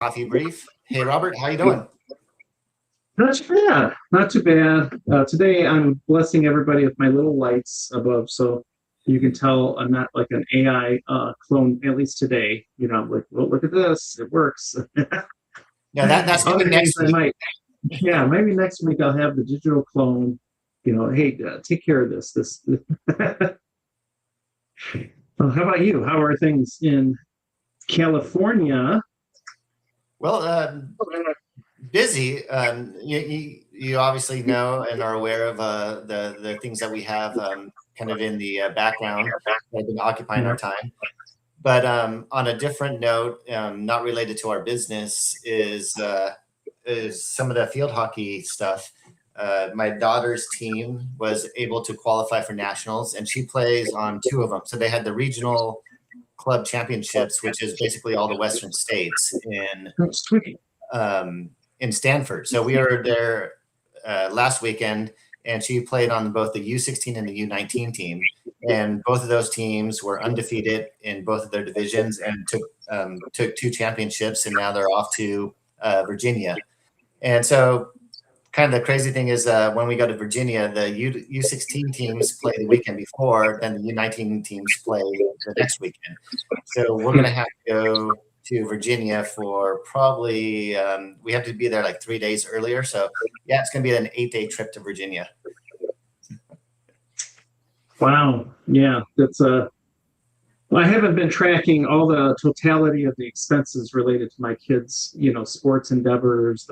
Coffee Brief. Hey, Robert, how you doing? Not too bad. Not too bad. Today I'm blessing everybody with my little lights above, so you can tell I'm not like an AI clone. At least today, I'm like, well, look at this, it works. Yeah, that's Other coming days next I week. might, yeah, maybe next week I'll have the digital clone. Hey, take care of this. This. How about you? How are things in California? Well, busy. You obviously know and are aware of the things that we have kind of in the background that have been occupying our Yeah. time. But on a different note, not related to our business, is some of the field hockey stuff. My daughter's team was able to qualify for nationals, and she plays on two of them. So they had the regional club championships, which is basically all the Western states Oh, sweet. in Stanford. So we were there last weekend, and she played on both the U16 and the U19 team. And both of those teams were undefeated in both of their divisions and took two championships, and now they're off to Virginia. And so, kind of the crazy thing is when we go to Virginia, the U16 teams play the weekend before, then the U19 teams play the next weekend. So we're going to have to go to Virginia for probably, we have to be there like 3 days earlier. So yeah, it's going to be an 8-day trip to Virginia. Wow. Yeah, that's well, I haven't been tracking all the totality of the expenses related to my kids, sports endeavors,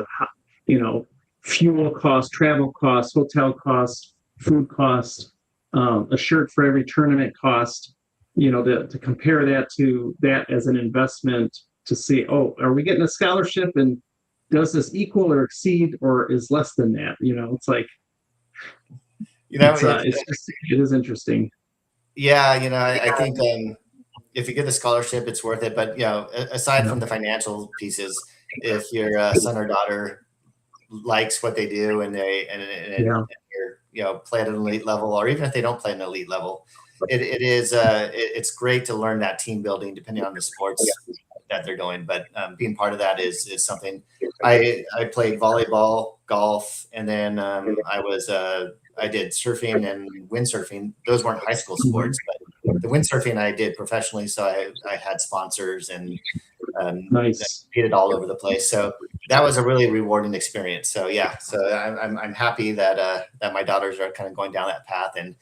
you know, fuel costs, travel costs, hotel costs, food costs, a shirt for every tournament cost, to compare that to that as an investment to see, oh, are we getting a scholarship and does this equal or exceed or is less than that? It's like, You know, it, it is interesting. yeah, I think if you get the scholarship, it's worth it. But aside Yeah. from the financial pieces, if your son or daughter likes what they do and Yeah. you're play at an elite level, or even if they don't play an elite level, it's great to learn that team building depending on the sports that they're doing. But being part of that is something. I played volleyball, golf, and then I did surfing and windsurfing. Those weren't high school Mhm. sports, but the windsurfing I did professionally, so I had sponsors and Nice. competed all over the place. So that was a really rewarding experience. So yeah, so I'm happy that that my daughters are kind of going down that path, and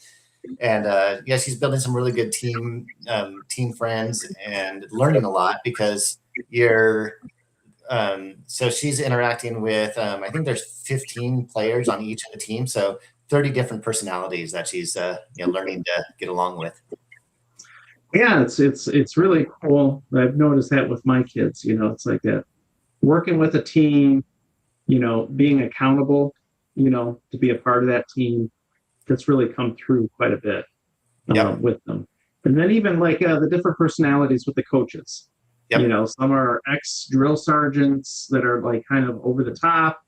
yeah, she's building some really good team friends and learning a lot because you're so she's interacting with I think there's 15 players on each of the teams, so 30 different personalities that she's learning to get along with. Yeah, it's really cool. I've noticed that with my kids. It's like that working with a team, being accountable, to be a part of that team. That's really come through quite a bit Yep, with them. And then even like the different personalities with the coaches. yep. Some are ex drill sergeants that are like kind of over the top.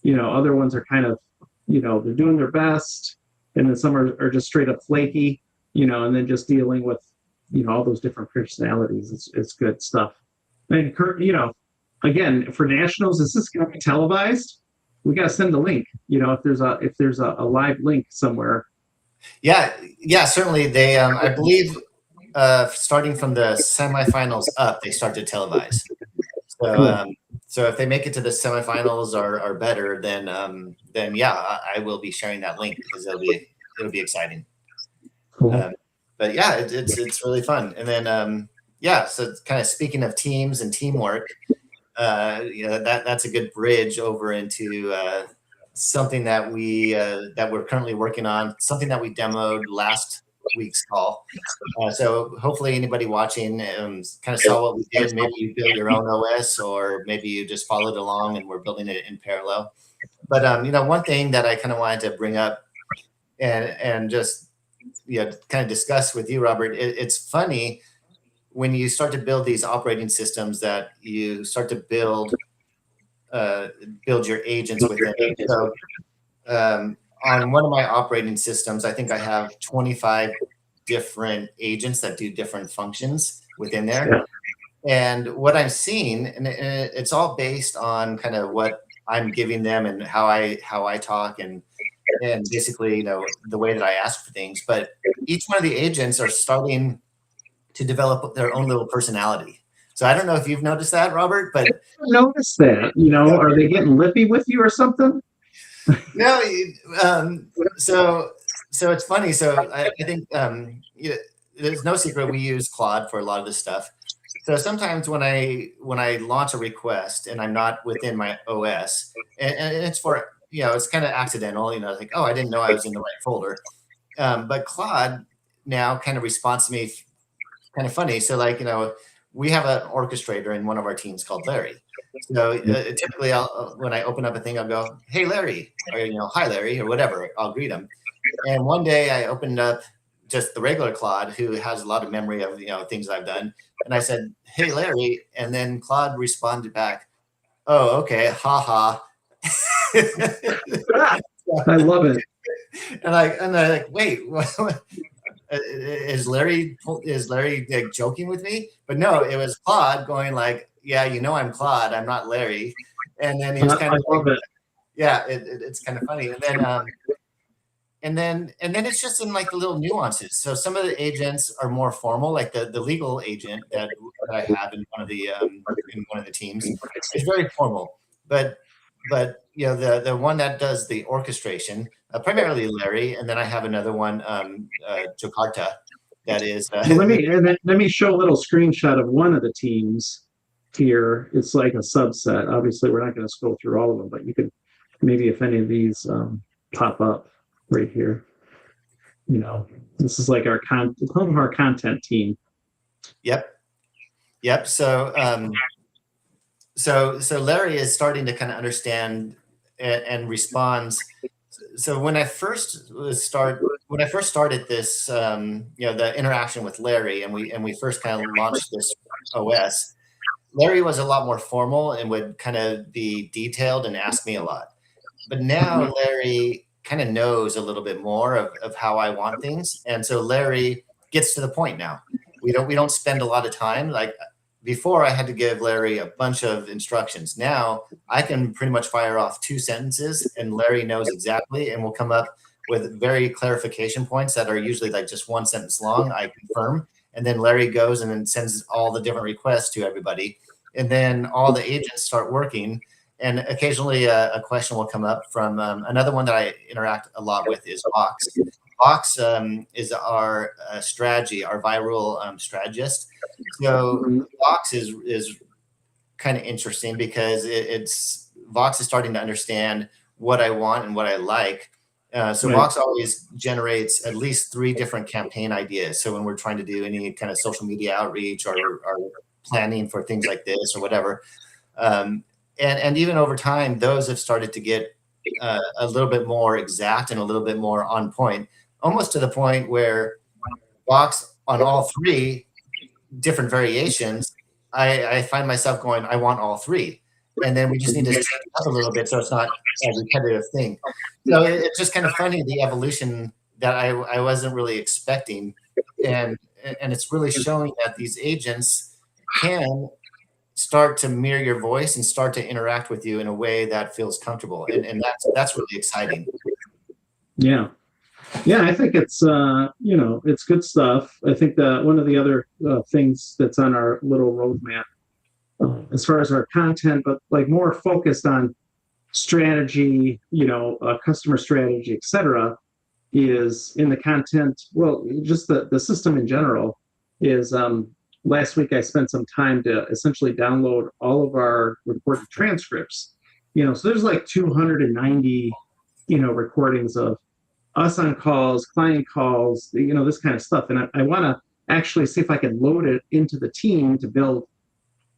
Other ones are kind of, they're doing their best. And then some are just straight up flaky, and then just dealing with, all those different personalities. It's good stuff. And Kurt, again, for nationals, is this going to be televised? We got to send the link. If there's a live link somewhere. Yeah, yeah, certainly. They, I believe, starting from the semifinals up, they start to televise. So, Cool. so if they make it to the semifinals or better, then yeah, I will be sharing that link because it'll be exciting. Cool. Um, but yeah, it's really fun. And then yeah, so kind of speaking of teams and teamwork, that's a good bridge over into something that we're currently working on, something that we demoed last week's call. So hopefully anybody watching kind of saw what we did. Maybe you built your own OS, or maybe you just followed along and we're building it in parallel. But one thing that I kind of wanted to bring up and just kind of discuss with you, Robert, it's funny when you start to build these operating systems that you start to uh, build your agents within it. So on one of my operating systems, I think I have 25 different agents that do different functions within there. Yeah. And what I'm seeing, and it's all based on kind of what I'm giving them and how I talk and basically, the way that I ask for things. But each one of the agents are starting to develop their own little personality. So I don't know if you've noticed that, Robert, but Notice that, are they getting lippy with you or something? no. Um, so it's funny. So I think there's no secret we use Claude for a lot of this stuff. So sometimes when I launch a request and I'm not within my OS, and it's for it's kind of accidental, like, oh, I didn't know I was in the right folder. But Claude now kind of responds to me kind of funny. So like, we have an orchestrator in one of our teams called Larry. So typically when I open up a thing, I'll go, hey, Larry, or, hi, Larry, or whatever. I'll greet him. And one day I opened up just the regular Claude, who has a lot of memory of, things I've done. And I said, hey, Larry. And then Claude responded back, oh, okay, haha. I love it. And I like, wait, is Larry like joking with me? But no, it was Claude going like, yeah, I'm Claude, I'm not Larry. And then he was kind of love it. Yeah, it's kind of funny. And then it's just in like the little nuances. So some of the agents are more formal, like the legal agent that I have in one of the teams is very formal. But the one that does the orchestration, primarily Larry, and then I have another one, Jakarta, that is. Well, let me show a little screenshot of one of the teams here. It's like a subset. Obviously, we're not going to scroll through all of them, but you could maybe, if any of these pop up right here. This is like our content team. Yep. So Larry is starting to kind of understand and responds. So when I first started this, the interaction with Larry, and we first kind of launched this OS, Larry was a lot more formal and would kind of be detailed and ask me a lot. But now Larry kind of knows a little bit more of how I want things. And so Larry gets to the point now. We don't spend a lot of time. Like before, I had to give Larry a bunch of instructions. Now I can pretty much fire off 2 sentences and Larry knows exactly and will come up with very clarification points that are usually like just 1 sentence long. I confirm. And then Larry goes and then sends all the different requests to everybody. And then all the agents start working. And occasionally a question will come up from another one that I interact a lot with is Vox. Vox is our strategy, our viral strategist. So Vox is kind of interesting because Vox is starting to understand what I want and what I like. So Right. Vox always generates at least 3 different campaign ideas. So when we're trying to do any kind of social media outreach or planning for things like this or whatever, and even over time, those have started to get a little bit more exact and a little bit more on point, almost to the point where Vox on all 3 different variations, I find myself going, I want all 3. And then we just need to change it up a little bit so it's not a repetitive thing. So it's just kind of funny, the evolution that I wasn't really expecting. And it's really showing that these agents can start to mirror your voice and start to interact with you in a way that feels comfortable. And that's really exciting. Yeah. Yeah, I think it's it's good stuff. I think that one of the other things that's on our little roadmap as far as our content, but like more focused on strategy, customer strategy, etc., is in the content. Well, just the system in general is. Last week I spent some time to essentially download all of our recorded transcripts. So there's like 290, recordings of us on calls, client calls, this kind of stuff. And I want to actually see if I can load it into the team to build,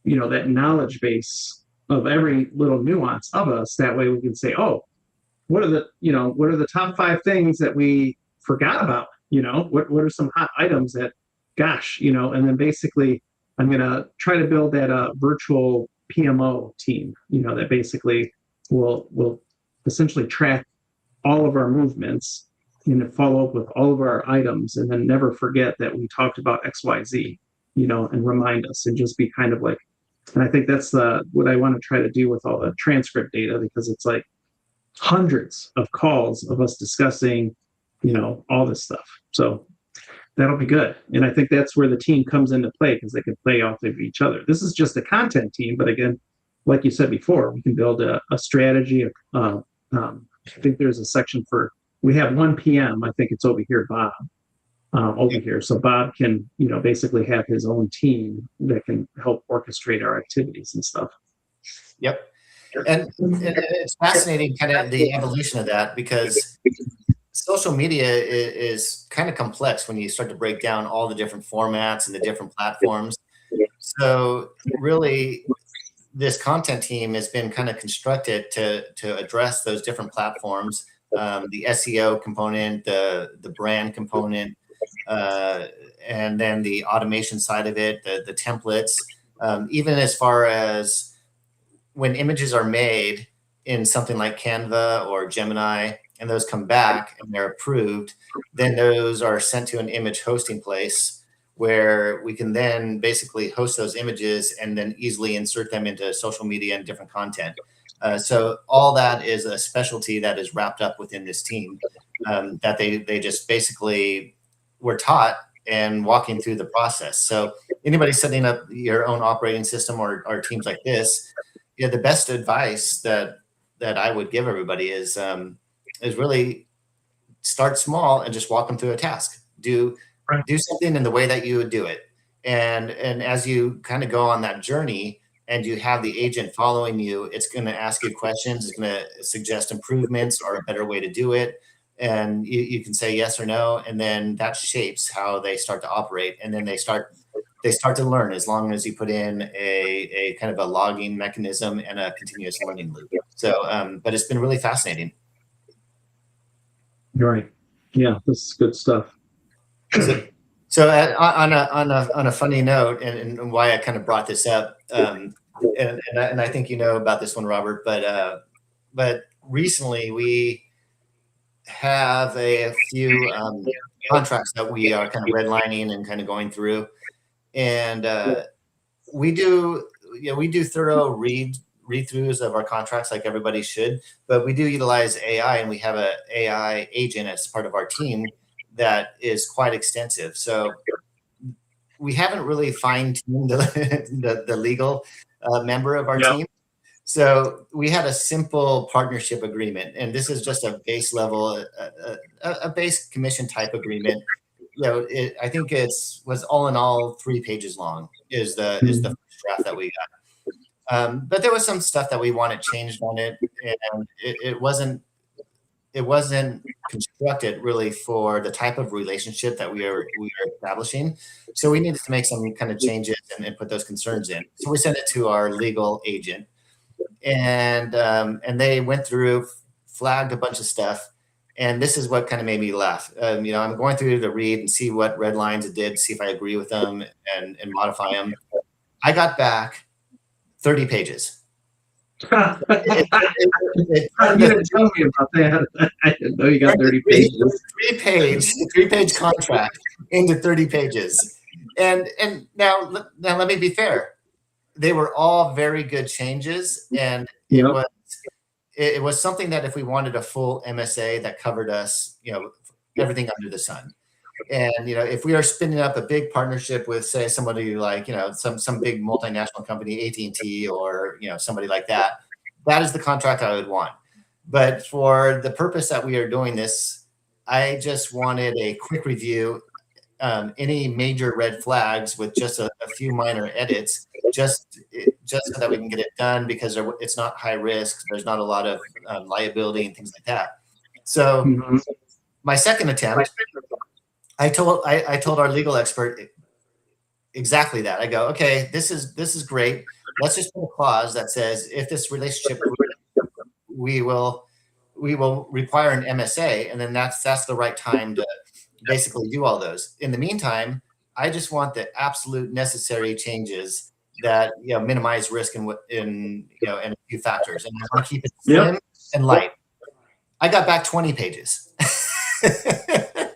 that knowledge base of every little nuance of us. That way we can say, oh, what are the top 5 things that we forgot about? What are some hot items that, gosh, and then basically I'm going to try to build that virtual PMO team, that basically will essentially track all of our movements and follow up with all of our items and then never forget that we talked about XYZ. and remind us and just be kind of like, and I think that's what I want to try to do with all the transcript data, because it's like hundreds of calls of us discussing, all this stuff. So that'll be good. And I think that's where the team comes into play, because they can play off of each other. This is just a content team, but again, like you said before, we can build a strategy. I think there's a section we have one PM. I think it's over here, Bob, over here. So Bob can, basically have his own team that can help orchestrate our activities and stuff. Yep. And it's fascinating kind of the evolution of that, because social media is kind of complex when you start to break down all the different formats and the different platforms. So really, this content team has been kind of constructed to address those different platforms, the SEO component, the brand component, and then the automation side of it, the templates, even as far as when images are made in something like Canva or Gemini, and those come back and they're approved, then those are sent to an image hosting place where we can then basically host those images and then easily insert them into social media and different content. So all that is a specialty that is wrapped up within this team, that they just basically were taught and walking through the process. So anybody setting up your own operating system or teams like this, the best advice that I would give everybody is really start small and just walk them through a task. Do something in the way that you would do it. And as you kind of go on that journey and you have the agent following you, it's going to ask you questions. It's going to suggest improvements or a better way to do it. And you can say yes or no. And then that shapes how they start to operate. And then they start to learn, as long as you put in a kind of a logging mechanism and a continuous learning loop. So, but it's been really fascinating. You're right. Yeah, this is good stuff. So on a funny note, and why I kind of brought this up, and I think you know about this one, Robert, but recently we have a few contracts that we are kind of redlining and kind of going through, and we do thorough read-throughs of our contracts like everybody should, but we do utilize AI, and we have an AI agent as part of our team that is quite extensive. So we haven't really fine-tuned the legal member of our team. So we had a simple partnership agreement, and this is just a base level, a base commission type agreement. I think was all in all 3 pages long is the first draft that we got. But there was some stuff that we wanted changed on it, and it wasn't constructed really for the type of relationship that we are establishing. So we needed to make some kind of changes and put those concerns in. So we sent it to our legal agent, and they went through, flagged a bunch of stuff. And this is what kind of made me laugh. I'm going through to read and see what red lines it did, see if I agree with them and modify them. I got back 30 pages. You didn't tell me about that. I didn't know you got 30 pages. 3-page contract into 30 pages. And now let me be fair. They were all very good changes, and it was something that if we wanted a full MSA that covered us, everything under the sun. And if we are spinning up a big partnership with, say, somebody like some big multinational company, AT&T, or somebody like that, that is the contract I would want. But for the purpose that we are doing this, I just wanted a quick review, any major red flags with just a few minor edits, just so that we can get it done, because it's not high risk. There's not a lot of liability and things like that. So my second attempt, I told our legal expert exactly that. I go, okay, this is great. Let's just put a clause that says if this relationship, we will require an MSA, and then that's the right time to basically do all those. In the meantime, I just want the absolute necessary changes that minimize risk in a few factors, and I want to keep it slim and light. I got back 20 pages.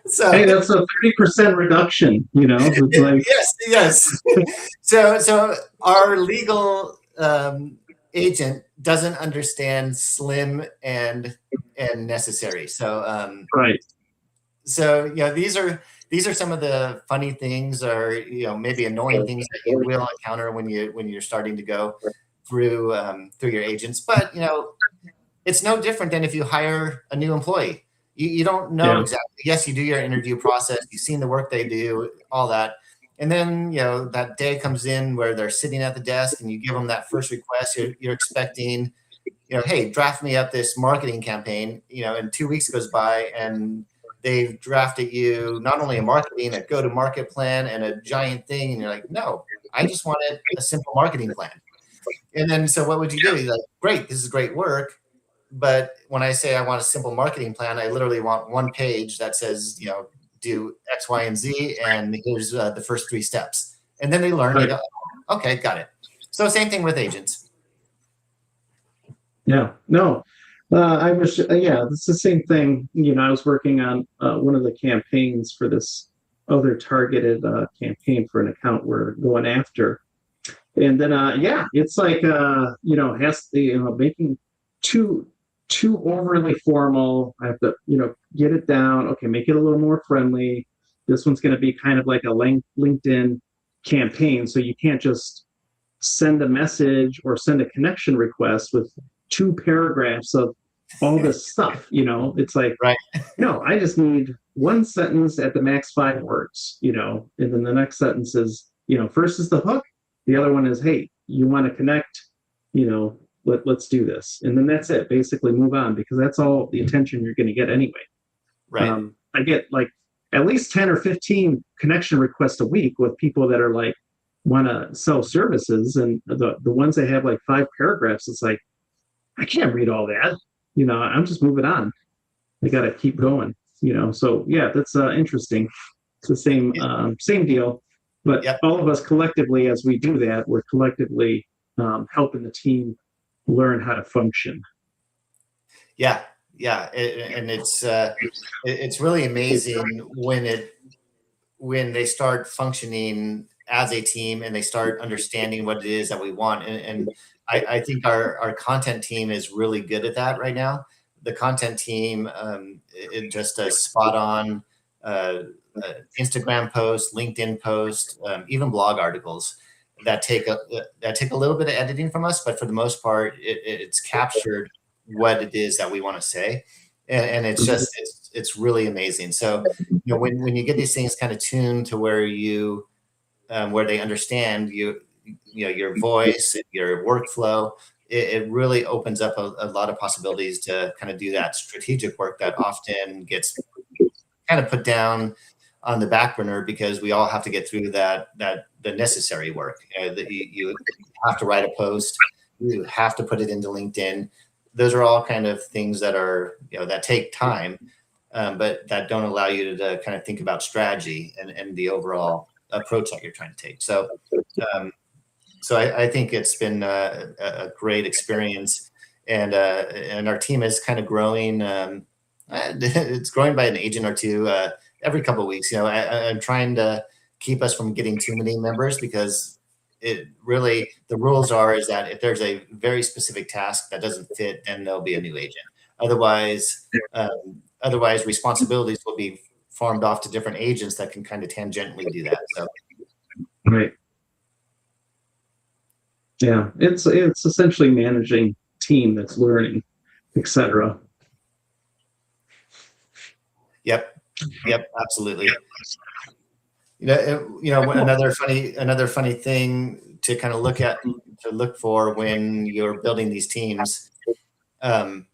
So Hey, that's a 30% reduction, it's like, yes, yes. So our legal agent doesn't understand slim and necessary. right. These are some of the funny things, or maybe annoying things that you will encounter when you're starting to go through your agents. But it's no different than if you hire a new employee. You don't know Yeah. exactly. Yes, you do your interview process. You've seen the work they do, all that. And then, that day comes in where they're sitting at the desk and you give them that first request. You're expecting, hey, draft me up this marketing campaign, and 2 weeks goes by and they've drafted you not only a go-to-market plan and a giant thing. And you're like, no, I just wanted a simple marketing plan. And then, so what would you do? You're like, great, this is great work. But when I say I want a simple marketing plan, I literally want one page that says, do X, Y, and Z, and here's the first 3 steps. And then they learn, Right. they go, okay, got it. So same thing with agents. Yeah, no, I was, yeah, it's the same thing. I was working on one of the campaigns for this other targeted campaign for an account we're going after. And then, yeah, it's like, has the, making too overly formal. I have to, get it down. Okay, make it a little more friendly. This one's going to be kind of like a LinkedIn campaign. So you can't just send a message or send a connection request with 2 paragraphs of all this stuff. It's like, Right. no, I just need one sentence at the max 5 words, and then the next sentence is, first is the hook. The other one is, hey, you want to connect, let's do this. And then that's it. Basically move on, because that's all the attention you're going to get anyway. Right. I get like at least 10 or 15 connection requests a week with people that are like, want to sell services, and the ones that have like 5 paragraphs, it's like, I can't read all that. I'm just moving on. I got to keep going. So yeah, that's interesting. It's the same deal, but Yep. all of us collectively, as we do that, we're collectively helping the team learn how to function. Yeah. And it's really amazing when they start functioning as a team and they start understanding what it is that we want. And I think our content team is really good at that right now. The content team, it just does spot on Instagram posts, LinkedIn posts, even blog articles that take a little bit of editing from us, but for the most part, it's captured what it is that we want to say, and it's just it's really amazing. So when you get these things kind of tuned to where they understand your voice, your workflow, it really opens up a lot of possibilities to kind of do that strategic work that often gets kind of put down on the back burner because we all have to get through the necessary work. That you have to write a post, you have to put it into LinkedIn. Those are all kind of things that are that take time, but that don't allow you to kind of think about strategy and the overall approach that you're trying to take. So I think it's been a great experience, and our team is kind of growing. It's growing by an agent or two every couple of weeks. I'm trying to keep us from getting too many members, because it really, the rules is that if there's a very specific task that doesn't fit, then there'll be a new agent. Otherwise responsibilities will be farmed off to different agents that can kind of tangentially do that. So Right. Yeah, it's essentially managing team that's learning, etc. Yep, absolutely. Another funny thing to kind of look for when you're building these teams, and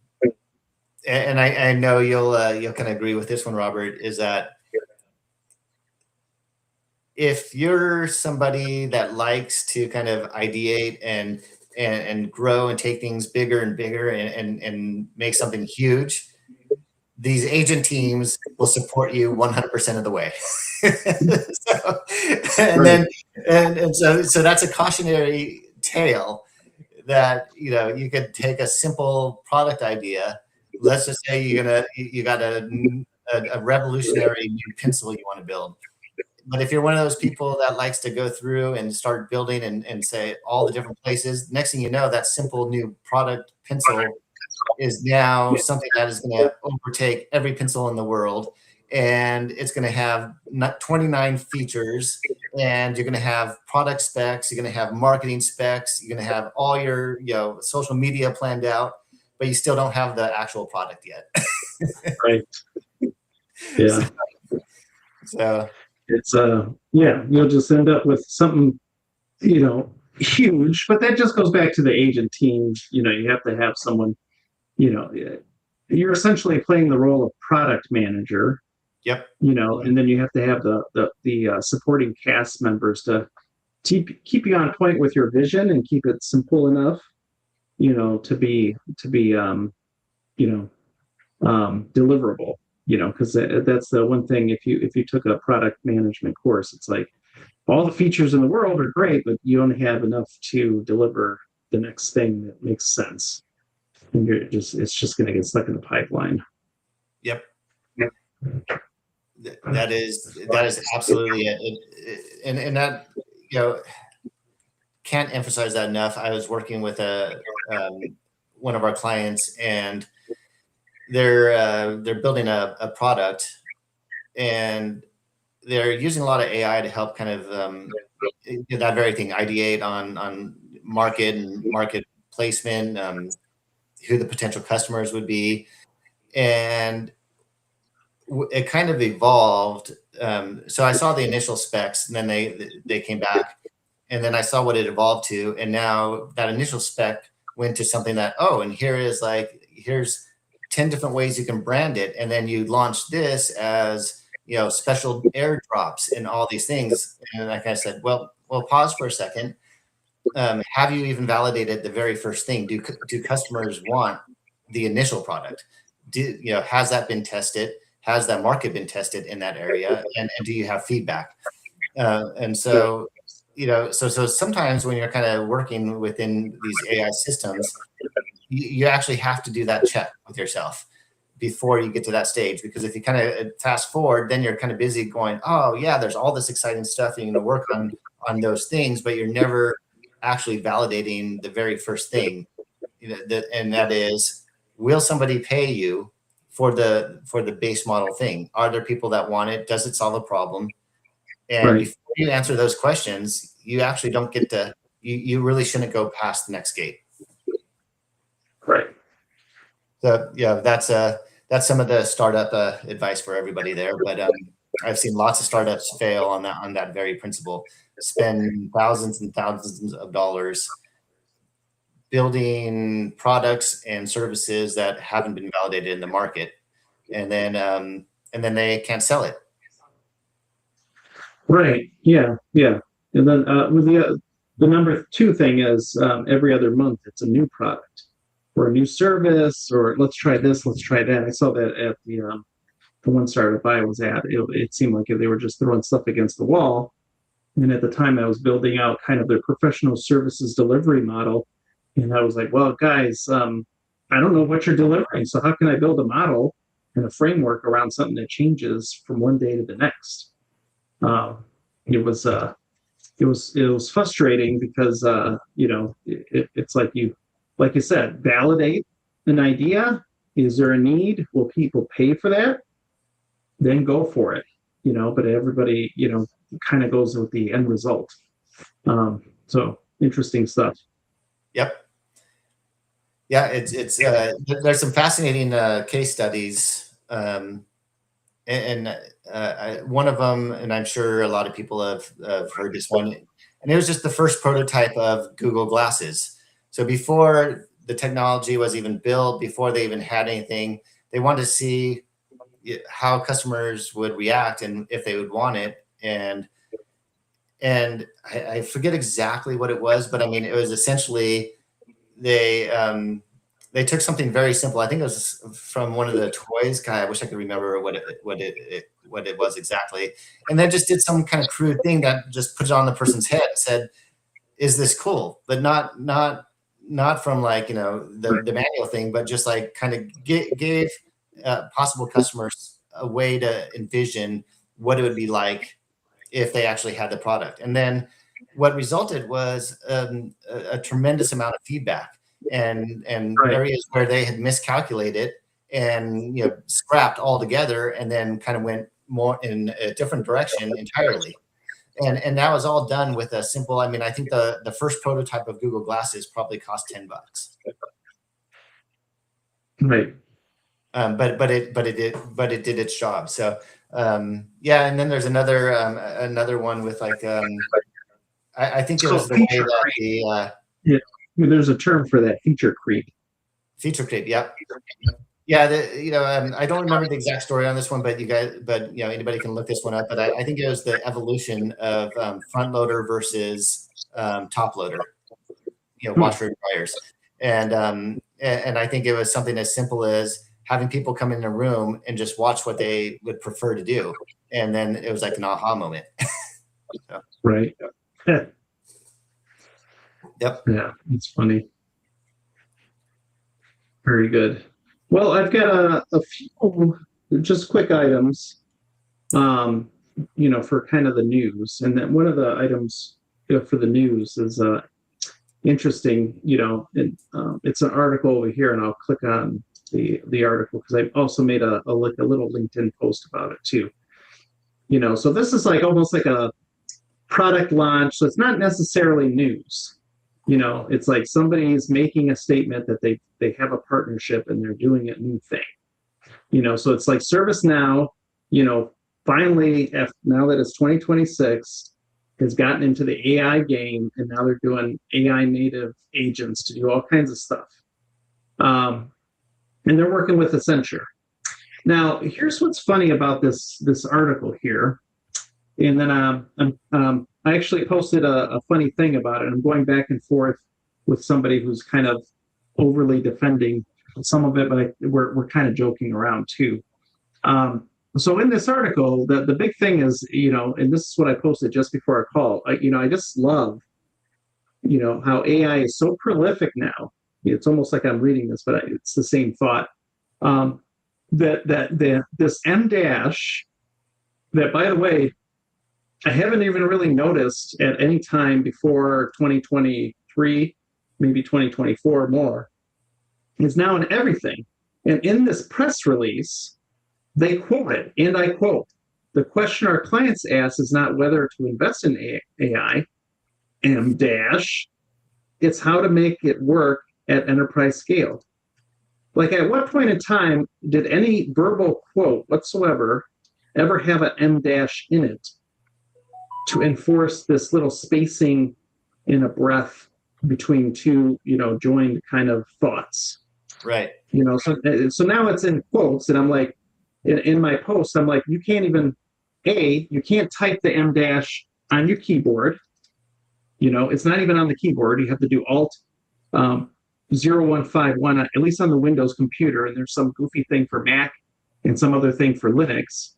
I know you'll kind of agree with this one, Robert, is that if you're somebody that likes to kind of ideate and grow and take things bigger and bigger and make something huge, these agent teams will support you 100% of the way. So that's a cautionary tale that you could take a simple product idea. Let's just say you got a a revolutionary new pencil you want to build. But if you're one of those people that likes to go through and start building and say all the different places, next thing you know, that simple new product pencil is now something that is going to overtake every pencil in the world. And it's going to have 29 features, and you're going to have product specs, you're going to have marketing specs, you're going to have all your social media planned out, but you still don't have the actual product yet. Right. Yeah. So it's you'll just end up with something, huge. But that just goes back to the agent team. You have to have someone, you're essentially playing the role of product manager. Yep. And then you have to have the supporting cast members to keep you on point with your vision and keep it simple enough, to be deliverable. Because that's the one thing. If you took a product management course, it's like all the features in the world are great, but you only have enough to deliver the next thing that makes sense, and it's just going to get stuck in the pipeline. Yep. That is absolutely it. And that, can't emphasize that enough. I was working with one of our clients, and they're building a product, and they're using a lot of AI to help kind of that very thing, ideate on market and market placement, who the potential customers would be. And it kind of evolved. So I saw the initial specs, and then they came back, and then I saw what it evolved to. And now that initial spec went to something that, and here's 10 different ways you can brand it. And then you launch this as, special airdrops and all these things. And like I said, well, pause for a second. Have you even validated the very first thing? Do customers want the initial product? Has that been tested? Has that market been tested in that area? And do you have feedback? And so, so sometimes when you're kind of working within these AI systems, you actually have to do that check with yourself before you get to that stage. Because if you kind of fast forward, then you're kind of busy going, there's all this exciting stuff, and you're going to work on those things, but you're never actually validating the very first thing. And that is, will somebody pay you for the base model thing? Are there people that want it? Does it solve a problem? And Right. Before you answer those questions, you actually don't get to, you really shouldn't go past the next gate. Right. So that's some of the startup advice for everybody there. But I've seen lots of startups fail on that very principle. Spend thousands and thousands of dollars building products and services that haven't been validated in the market, and then they can't sell it. Right. Yeah. Yeah. And then with the number 2 thing is every other month it's a new product or a new service, or let's try this, let's try that. I saw that at the one startup I was at. It seemed like they were just throwing stuff against the wall. And at the time I was building out kind of their professional services delivery model. And I was like, well, guys, I don't know what you're delivering. So how can I build a model and a framework around something that changes from one day to the next? It was frustrating because, it's like you said, validate an idea. Is there a need? Will people pay for that? Then go for it, but everybody, kind of goes with the end result. So interesting stuff. Yep. Yeah, it's there's some fascinating case studies, and one of them, and I'm sure a lot of people have heard this one, and it was just the first prototype of Google Glasses. So before the technology was even built, before they even had anything, they wanted to see how customers would react and if they would want it. And I forget exactly what it was, but I mean, it was essentially they took something very simple. I think it was from one of the toys. God, I wish I could remember what it was exactly. And then just did some kind of crude thing that just put it on the person's head and said, "Is this cool?" But not from like the manual thing, but just like kind of gave possible customers a way to envision what it would be like if they actually had the product. And then what resulted was a tremendous amount of feedback and areas where they had miscalculated and scrapped altogether, and then kind of went more in a different direction entirely. And that was all done with a simple, I mean, I think the first prototype of Google Glasses probably cost $10. Right. But it did its job. So yeah, and then there's another one with like I think it was the way that yeah, there's a term for that, feature creep. Feature creep, yeah. Yeah, I don't remember the exact story on this one, but anybody can look this one up. But I think it was the evolution of front loader versus top loader, washer and dryers, and I think it was something as simple as having people come in a room and just watch what they would prefer to do, and then it was like an aha moment. So. Right. Yep. Yeah, it's funny. Very good. Well, I've got a few just quick items, for kind of the news. And then one of the items for the news is interesting, it's an article over here, and I'll click on the article because I also made a little LinkedIn post about it too. So this is like almost like a product launch. So it's not necessarily news. It's like somebody's making a statement that they have a partnership and they're doing a new thing. So it's like ServiceNow, finally, now that it's 2026, has gotten into the AI game, and now they're doing AI native agents to do all kinds of stuff. And they're working with Accenture. Now, here's what's funny about this article here. And then I actually posted a funny thing about it. I'm going back and forth with somebody who's kind of overly defending some of it, but we're kind of joking around too. So in this article, the big thing is, and this is what I posted just before our call. I just love, how AI is so prolific now. It's almost like I'm reading this, but it's the same thought. This M dash, that, by the way, I haven't even really noticed at any time before 2023, maybe 2024 more, is now in everything. And in this press release, they quote it, and I quote, "The question our clients ask is not whether to invest in AI, M dash, it's how to make it work at enterprise scale." Like, at what point in time did any verbal quote whatsoever ever have an M dash in it to enforce this little spacing in a breath between two, joined kind of thoughts? Right. So now it's in quotes, and I'm like, in my post, I'm like, you can't even, you can't type the M dash on your keyboard. It's not even on the keyboard. You have to do Alt 0151, at least on the Windows computer, and there's some goofy thing for Mac and some other thing for Linux.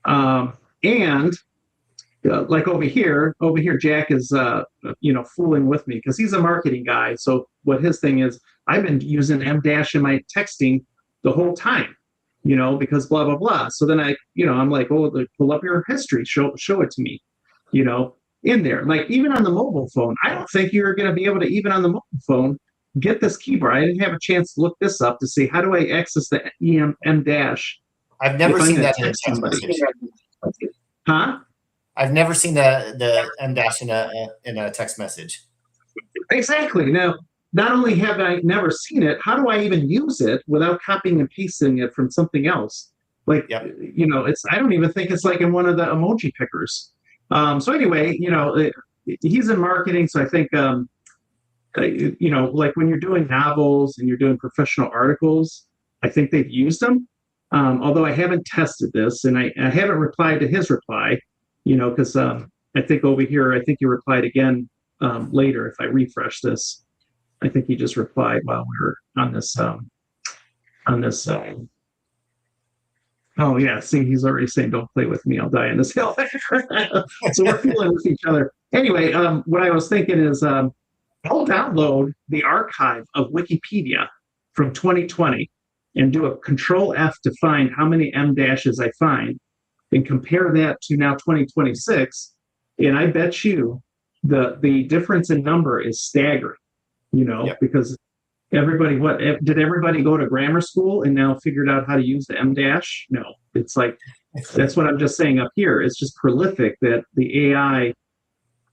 And like over here, Jack is, fooling with me because he's a marketing guy. So what his thing is, I've been using M dash in my texting the whole time, because blah, blah, blah. So then I'm like, pull up your history, show it to me, in there. Like, even on the mobile phone, I don't think you're going to be able to, even on the mobile phone, get this keyboard. I didn't have a chance to look this up to see how do I access the M dash. I've never seen that in a text message. Huh? I've never seen the M dash in a text message. Exactly. Now, not only have I never seen it, how do I even use it without copying and pasting it from something else? Like, Yep. I don't even think it's like in one of the emoji pickers. So anyway, he's in marketing. So I think, like when you're doing novels and you're doing professional articles, I think they've used them. Although I haven't tested this, and I haven't replied to his reply, because I think over here, I think he replied again later if I refresh this. I think he just replied while we were on this. Oh yeah, see, he's already saying, "Don't play with me, I'll die in this hill." So we're fooling with each other. Anyway, what I was thinking is, I'll download the archive of Wikipedia from 2020, and do a control F to find how many M dashes I find and compare that to now 2026. And I bet you the difference in number is staggering, Yep. because did everybody go to grammar school and now figured out how to use the M dash? No, it's like, that's what I'm just saying up here. It's just prolific that the AI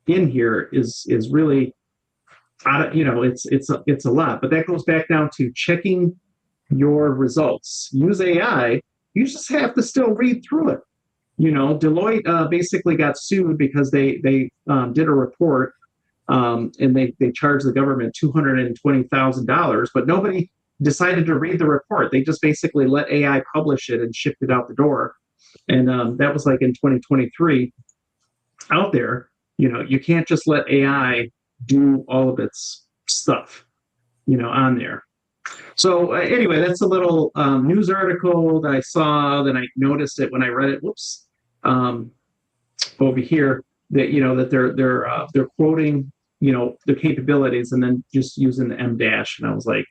in here is really, it's a lot. But that goes back down to checking your results. Use AI. You just have to still read through it. Deloitte basically got sued because they did a report, and they charged the government $220,000, but nobody decided to read the report. They just basically let AI publish it and shipped it out the door. And that was like in 2023 out there. You can't just let AI do all of its stuff, on there. So anyway, that's a little news article that I saw. Then I noticed it when I read it. Whoops, over here that that they're quoting the capabilities and then just using the M dash, and I was like,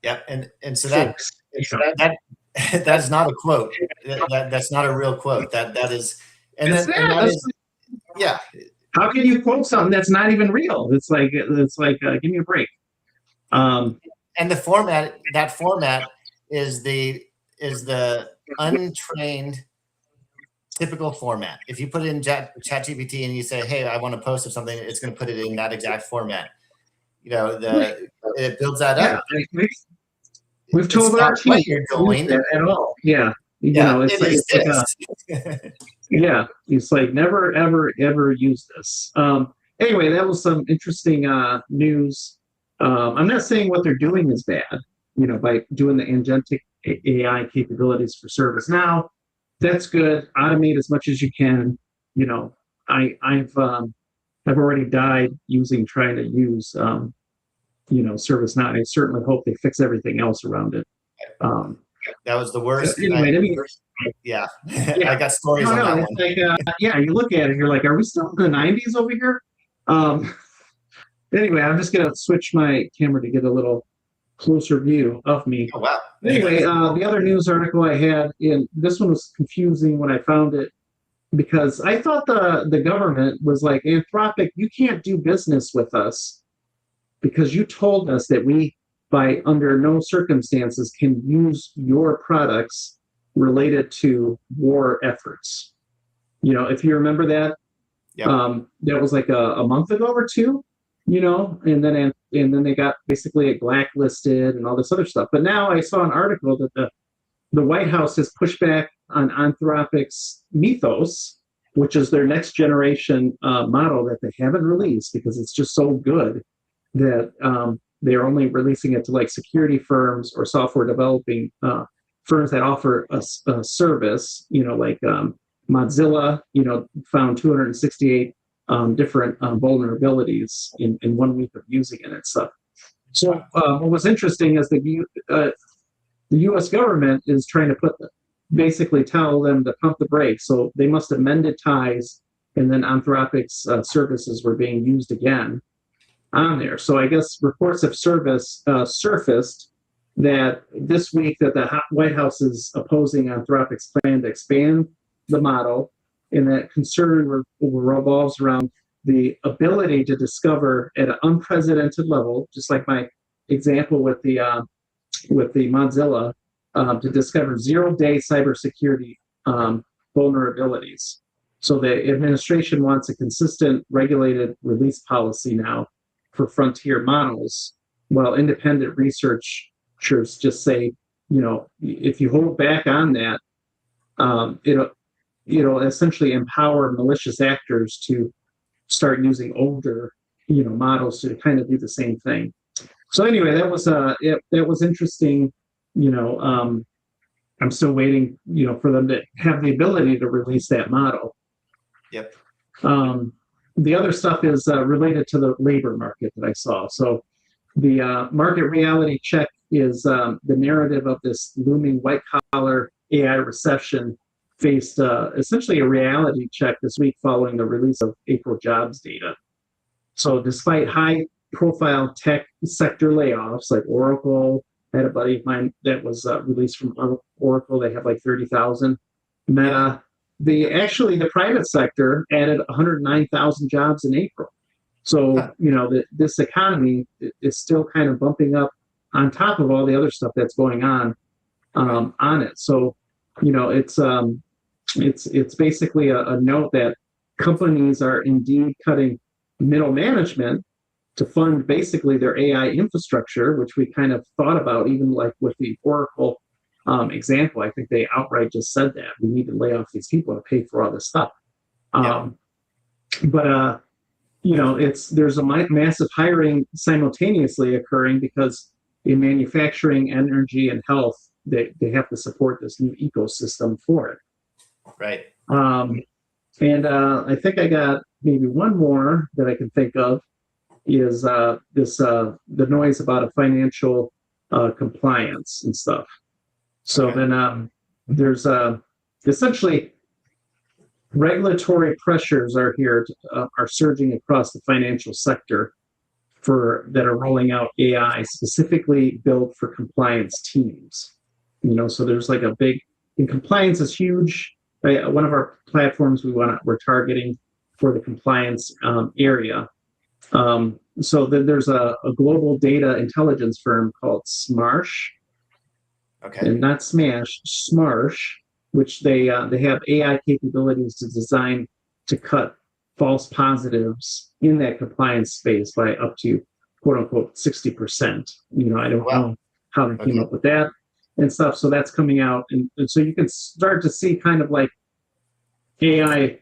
yeah, and so that that's not a quote. That's not a real quote. That is, and that is, yeah. How can you quote something that's not even real? It's like give me a break. And the format is the untrained typical format. If you put it in ChatGPT and you say, "Hey, I want to post something," it's going to put it in that exact format. It builds that up. We've told our team you're going at all. Yeah, it's like never ever use this. Anyway, that was some interesting news. I'm not saying what they're doing is bad, by doing the agentic AI capabilities for ServiceNow. That's good. Automate as much as you can. I've already died trying to use ServiceNow. I certainly hope they fix everything else around it. That was the worst. Anyway, yeah. I got stories on that one. Like, you look at it, you're like, are we still in the 90s over here? Anyway, I'm just gonna switch my camera to get a little closer view of me. Oh, wow. Anyway, the other news article I had, and this one was confusing when I found it, because I thought the government was like, Anthropic, you can't do business with us because you told us that we, by under no circumstances, can use your products related to war efforts. If you remember that, yep. That was like a month ago or two, and then they got basically blacklisted and all this other stuff. But now I saw an article that the White House has pushed back on Anthropic's Mythos, which is their next generation model that they haven't released because it's just so good that they're only releasing it to like security firms or software developing firms that offer a service, like Mozilla, found 268 different vulnerabilities in 1 week of using it and stuff. So what was interesting is that the U.S. government is trying to basically tell them to pump the brakes. So they must have mended ties, and then Anthropic's services were being used again on there. So I guess reports have surfaced that this week that the White House is opposing Anthropic's plan to expand the model, and that concern revolves around the ability to discover at an unprecedented level, just like my example with the Mozilla, to discover zero-day cybersecurity vulnerabilities. So the administration wants a consistent, regulated release policy now for frontier models, while independent researchers just say, if you hold back on that, it'll essentially empower malicious actors to start using older, models to kind of do the same thing. So anyway, that was interesting. I'm still waiting, for them to have the ability to release that model. Yep. The other stuff is related to the labor market that I saw. So the market reality check is the narrative of this looming white-collar AI recession faced essentially a reality check this week following the release of April jobs data. So despite high-profile tech sector layoffs like Oracle, I had a buddy of mine that was released from Oracle. They have like 30,000. Meta, the private sector added 109,000 jobs in April. So, this economy is still kind of bumping up on top of all the other stuff that's going on it. So, it's basically a note that companies are indeed cutting middle management to fund basically their AI infrastructure, which we kind of thought about, even like with the Oracle example. I think they outright just said that we need to lay off these people to pay for all this stuff. But there's a massive hiring simultaneously occurring because in manufacturing, energy, and health, they have to support this new ecosystem for it. Right. And I think I got maybe one more that I can think of is the noise about a financial compliance and stuff. So then there's essentially regulatory pressures are surging across the financial sector that are rolling out AI specifically built for compliance teams. So there's like and compliance is huge. One of our platforms we're targeting for the compliance area. So then there's a global data intelligence firm called Smarsh. Okay. And not Smash, Smarsh, which they have AI capabilities to design to cut false positives in that compliance space by up to quote unquote 60%. I don't know how they came up with that and stuff. So that's coming out, and so you can start to see kind of like AI,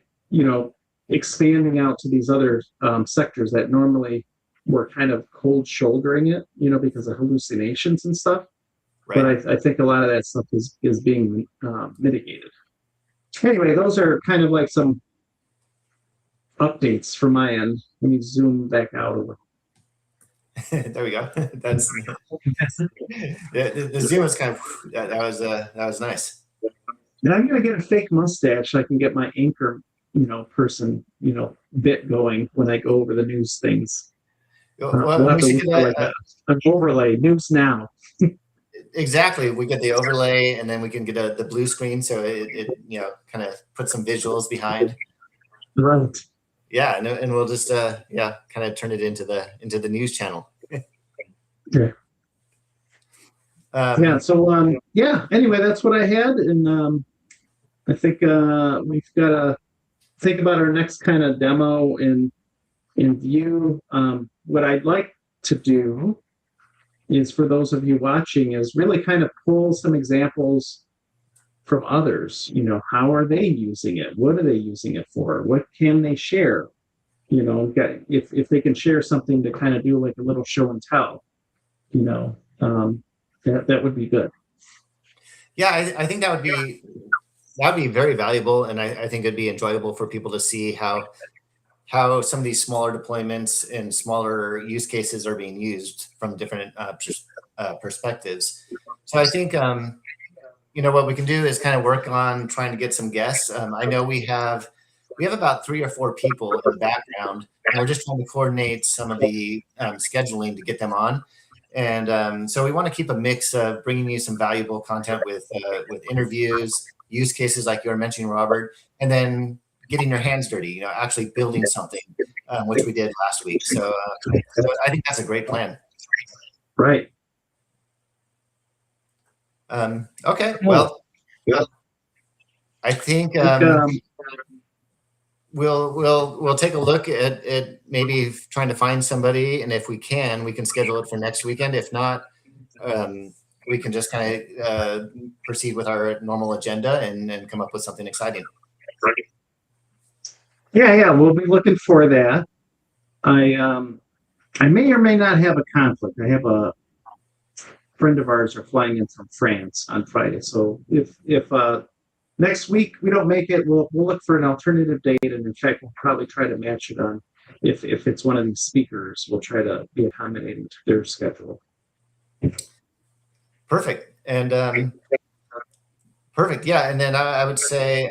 expanding out to these other sectors that normally were kind of cold shouldering it, because of hallucinations and stuff. Right. But I think a lot of that stuff is being mitigated. Anyway, those are kind of like some updates from my end. Let me zoom back out a little. There we go. That's the zoom was kind of that was nice. Now I'm gonna get a fake mustache so I can get my anchor, person, bit going when I go over the news things. Well, we should get an overlay news now. Exactly. We get the overlay, and then we can get the blue screen, so it kind of put some visuals behind. Right. Yeah, and we'll just kind of turn it into the news channel. Yeah. So anyway, that's what I had, and I think we've got to think about our next kind of demo in view. What I'd like to do is, for those of you watching, is really kind of pull some examples from others. How are they using it? What are they using it for? What can they share? If they can share something to kind of do like a little show and tell, that would be good. Yeah, I think that'd be very valuable, and I think it'd be enjoyable for people to see how some of these smaller deployments and smaller use cases are being used from different perspectives. So I think what we can do is kind of work on trying to get some guests. I know we have about 3 or 4 people in the background, and we're just trying to coordinate some of the scheduling to get them on. And so we want to keep a mix of bringing you some valuable content with interviews, use cases like you were mentioning, Robert, and then getting your hands dirty, actually building something, which we did last week. So I think that's a great plan. Right. Okay. Well, I think we'll take a look at maybe trying to find somebody, and if we can schedule it for next weekend. If not, we can just kind of proceed with our normal agenda and come up with something exciting. Yeah, we'll be looking for that. I may or may not have a conflict. I have a friend of ours are flying in from France on Friday, so if next week we don't make it, we'll look for an alternative date, and in fact, we'll probably try to match it on. If it's one of these speakers, we'll try to be accommodating to their schedule. Perfect. And perfect. Yeah, and then I would say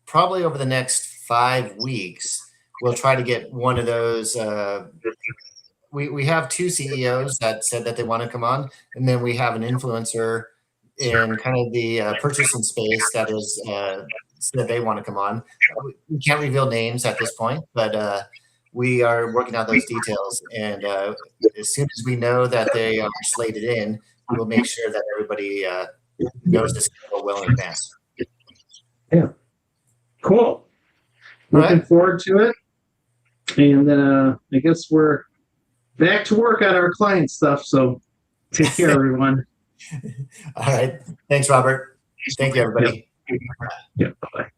probably over the next 5 weeks, we'll try to get one of those we have two CEOs that said that they want to come on, and then we have an influencer in kind of the purchasing space that is said they want to come on. We can't reveal names at this point, but we are working out those details. And as soon as we know that they are slated in, we'll make sure that everybody knows the schedule well in advance. Cool. Looking forward to it. And I guess we're back to work on our client stuff. So take care, everyone. All right. Thanks, Robert. Thank you, everybody. Yeah. Bye-bye.